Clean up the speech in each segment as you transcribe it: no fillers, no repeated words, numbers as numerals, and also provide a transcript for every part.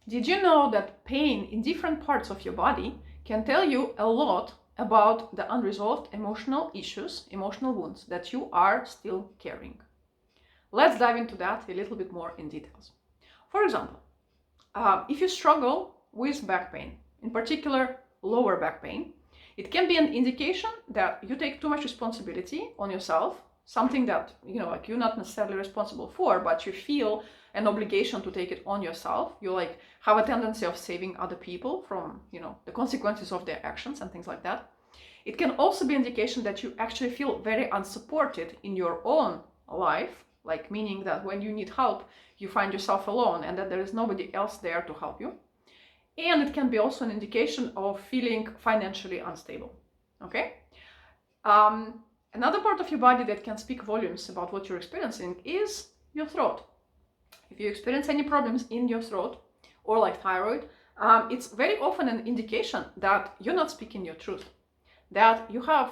Did you know that pain in different parts of your body can tell you a lot about the unresolved emotional issues, emotional wounds that you are still carrying? Let's dive into that a little bit more in details. For example, if you struggle with back pain, in particular lower back pain, it can be an indication that you take too much responsibility on yourself, something that, like you're not necessarily responsible for, but you feel an obligation to take it on yourself. You like have a tendency of saving other people from, the consequences of their actions and things like that. It can also be an indication that you actually feel very unsupported in your own life, like meaning that when you need help, you find yourself alone and that there is nobody else there to help you. And it can be also an indication of feeling financially unstable. Okay? Another part of your body that can speak volumes about what you're experiencing is your throat. If you experience any problems in your throat or like thyroid, it's very often an indication that you're not speaking your truth, that you have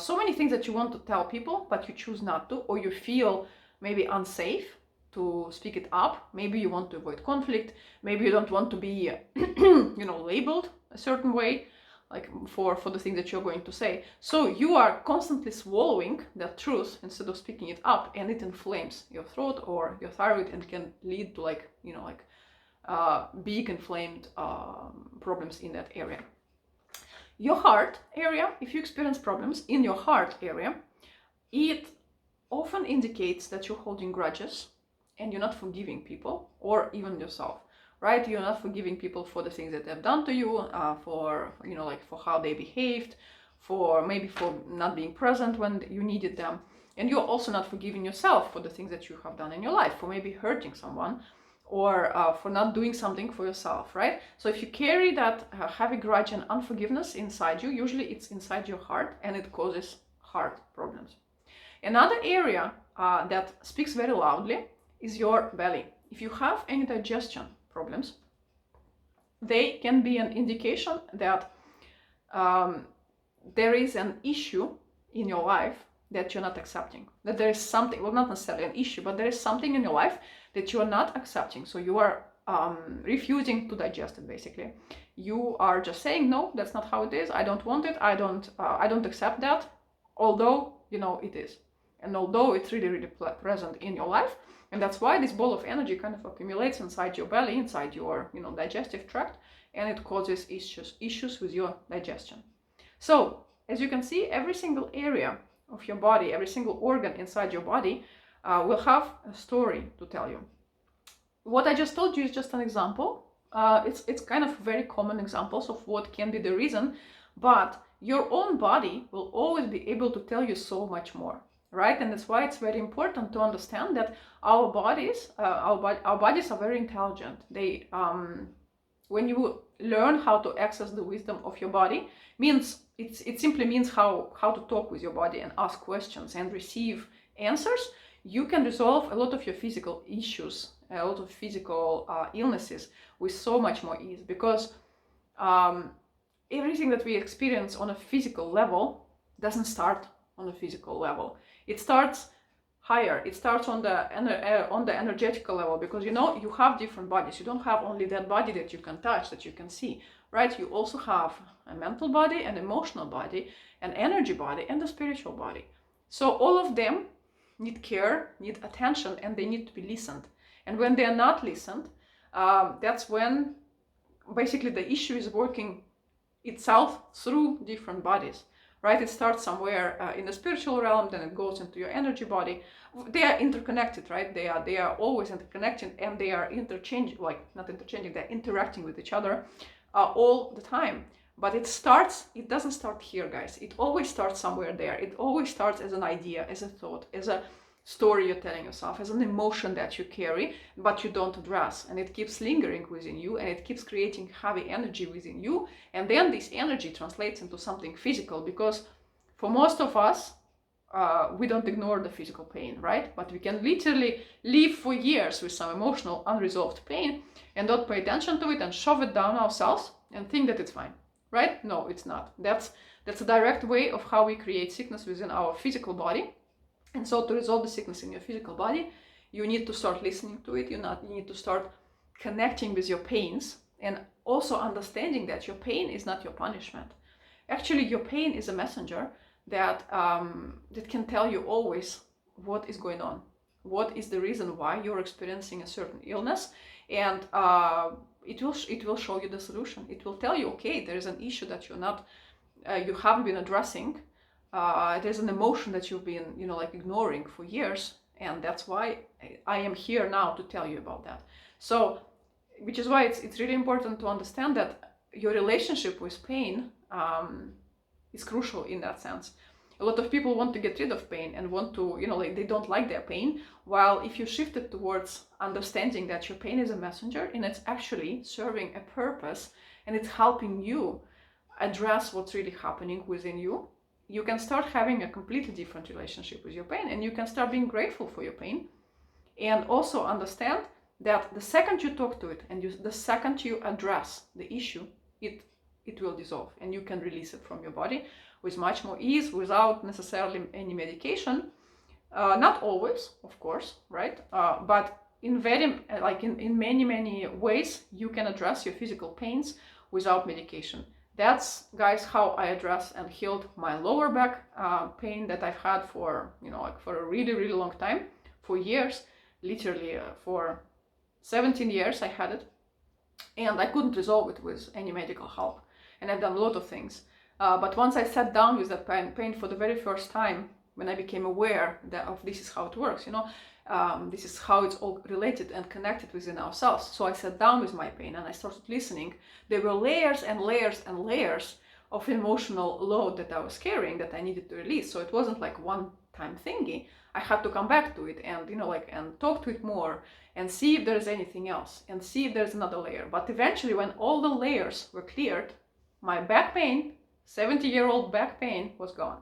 so many things that you want to tell people, but you choose not to, or you feel maybe unsafe to speak it up. Maybe you want to avoid conflict. Maybe you don't want to be, labeled a certain way, like for the things that you're going to say. So you are constantly swallowing that truth instead of speaking it up, and it inflames your throat or your thyroid and can lead to big inflamed problems in that area. Your heart area, if you experience problems in your heart area, it often indicates that you're holding grudges and you're not forgiving people or even yourself, right? You're not forgiving people for the things that they've done to you, for how they behaved, for not being present when you needed them. And you're also not forgiving yourself for the things that you have done in your life, for maybe hurting someone or for not doing something for yourself, right? So if you carry that heavy grudge and unforgiveness inside you, usually it's inside your heart and it causes heart problems. Another area that speaks very loudly is your belly. If you have any digestion problems, they can be an indication that there is an issue in your life that you're not accepting, that there is something, well, not necessarily an issue, but there is something in your life that you are not accepting. So you are refusing to digest it, basically. You are just saying, no, that's not how it is. I don't want it. I don't accept that, although, it is. And although it's really, really present in your life. And that's why this ball of energy kind of accumulates inside your belly, inside your, digestive tract, and it causes issues with your digestion. So, as you can see, every single area of your body, every single organ inside your body will have a story to tell you. What I just told you is just an example. It's kind of very common examples of what can be the reason, but your own body will always be able to tell you so much more, right? And that's why it's very important to understand that our bodies are very intelligent. They when you learn how to access the wisdom of your body, it simply means how to talk with your body and ask questions and receive answers. You can resolve a lot of your physical issues, a lot of physical illnesses with so much more ease, because everything that we experience on a physical level doesn't start on a physical level. It starts higher. It starts on the energetical level, because you have different bodies. You don't have only that body that you can touch, that you can see, right? You also have a mental body, an emotional body, an energy body, and a spiritual body. So all of them need care, need attention, and they need to be listened. And when they are not listened, that's when basically the issue is working itself through different bodies, right? It starts somewhere in the spiritual realm, then it goes into your energy body. They are interconnected, right? They are always interconnected, and they are they're interacting with each other all the time. But it doesn't start here, guys. It always starts somewhere there. It always starts as an idea, as a thought, as a story you're telling yourself, as an emotion that you carry, but you don't address. And it keeps lingering within you, and it keeps creating heavy energy within you. And then this energy translates into something physical, because for most of us, we don't ignore the physical pain, right? But we can literally live for years with some emotional unresolved pain and not pay attention to it and shove it down ourselves and think that it's fine. Right? No, it's not. That's a direct way of how we create sickness within our physical body. And so to resolve the sickness in your physical body, you need to start listening to it. You need to start connecting with your pains and also understanding that your pain is not your punishment. Actually, your pain is a messenger that that can tell you always what is going on, what is the reason why you're experiencing a certain illness, and it will show you the solution. It will tell you, okay, there is an issue that you haven't been addressing. There's an emotion that you've been, like ignoring for years, and that's why I am here now to tell you about that. So, which is why it's really important to understand that your relationship with pain is crucial in that sense. A lot of people want to get rid of pain and want to, like they don't like their pain. While if you shift it towards understanding that your pain is a messenger and it's actually serving a purpose and it's helping you address what's really happening within you, you can start having a completely different relationship with your pain, and you can start being grateful for your pain, and also understand that the second you talk to it and the second you address the issue, it will dissolve and you can release it from your body with much more ease without necessarily any medication. Not always, of course, right? But in many ways, you can address your physical pains without medication. That's, guys, how I addressed and healed my lower back pain that I've had for, for a really, really long time, for years, literally for 17 years I had it, and I couldn't resolve it with any medical help. And I've done a lot of things. But once I sat down with that pain for the very first time, when I became aware of this is how it works, this is how it's all related and connected within ourselves. So I sat down with my pain and I started listening. There were layers and layers and layers of emotional load that I was carrying that I needed to release. So it wasn't like one time thingy. I had to come back to it and, and talk to it more and see if there's anything else and see if there's another layer. But eventually, when all the layers were cleared, my back pain, 70-year-old back pain, was gone.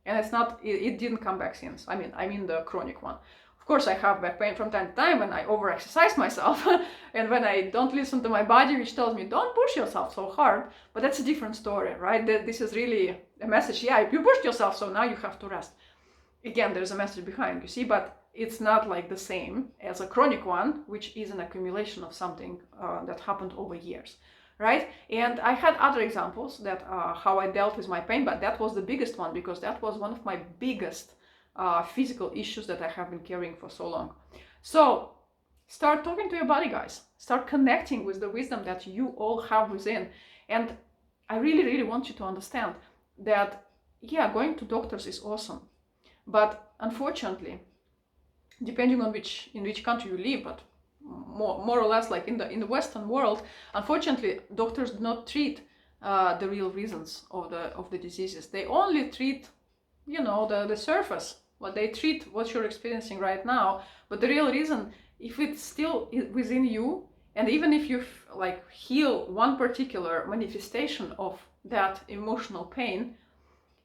And it didn't come back since. I mean the chronic one. Of course, I have back pain from time to time when I over-exercise myself and when I don't listen to my body, which tells me, don't push yourself so hard. But that's a different story, right? This is really a message. Yeah, you pushed yourself, so now you have to rest. Again, there's a message behind, you see, but it's not like the same as a chronic one, which is an accumulation of something that happened over years. Right? And I had other examples that how I dealt with my pain, but that was the biggest one because that was one of my biggest physical issues that I have been carrying for so long. So start talking to your body, guys. Start connecting with the wisdom that you all have within. And I really, really want you to understand that, yeah, going to doctors is awesome. But unfortunately, depending on in which country you live, but more or less like in the Western world, unfortunately, doctors do not treat the real reasons of the diseases. They only treat, the surface. What they treat what you're experiencing right now, but the real reason, if it's still within you, and even if you heal one particular manifestation of that emotional pain,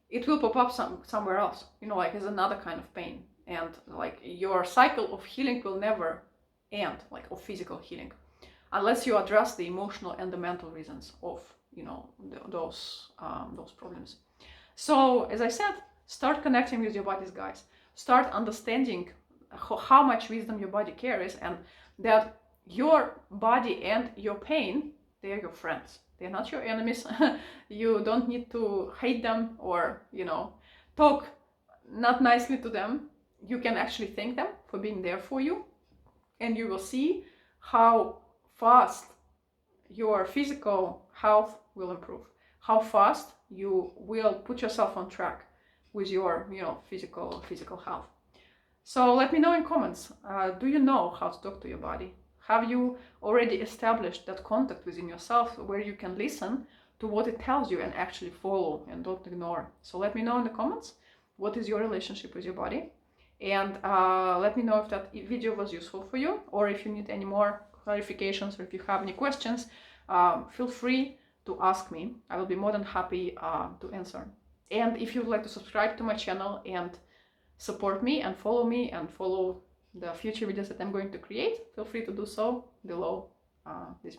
it will pop up somewhere else, as another kind of pain, and your cycle of healing will never end, of physical healing, unless you address the emotional and the mental reasons of those problems. So as I said, start connecting with your bodies, guys. Start understanding how much wisdom your body carries, and that your body and your pain, they are your friends. They're not your enemies. You don't need to hate them or talk not nicely to them. You can actually thank them for being there for you. And you will see how fast your physical health will improve, how fast you will put yourself on track with your, physical health. So let me know in comments, do you know how to talk to your body? Have you already established that contact within yourself where you can listen to what it tells you and actually follow and don't ignore? So let me know in the comments, what is your relationship with your body? And let me know if that video was useful for you, or if you need any more clarifications, or if you have any questions, feel free to ask me. I will be more than happy to answer. And if you would like to subscribe to my channel and support me and follow the future videos that I'm going to create, feel free to do so below this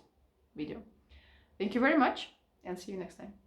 video. Thank you very much, and see you next time.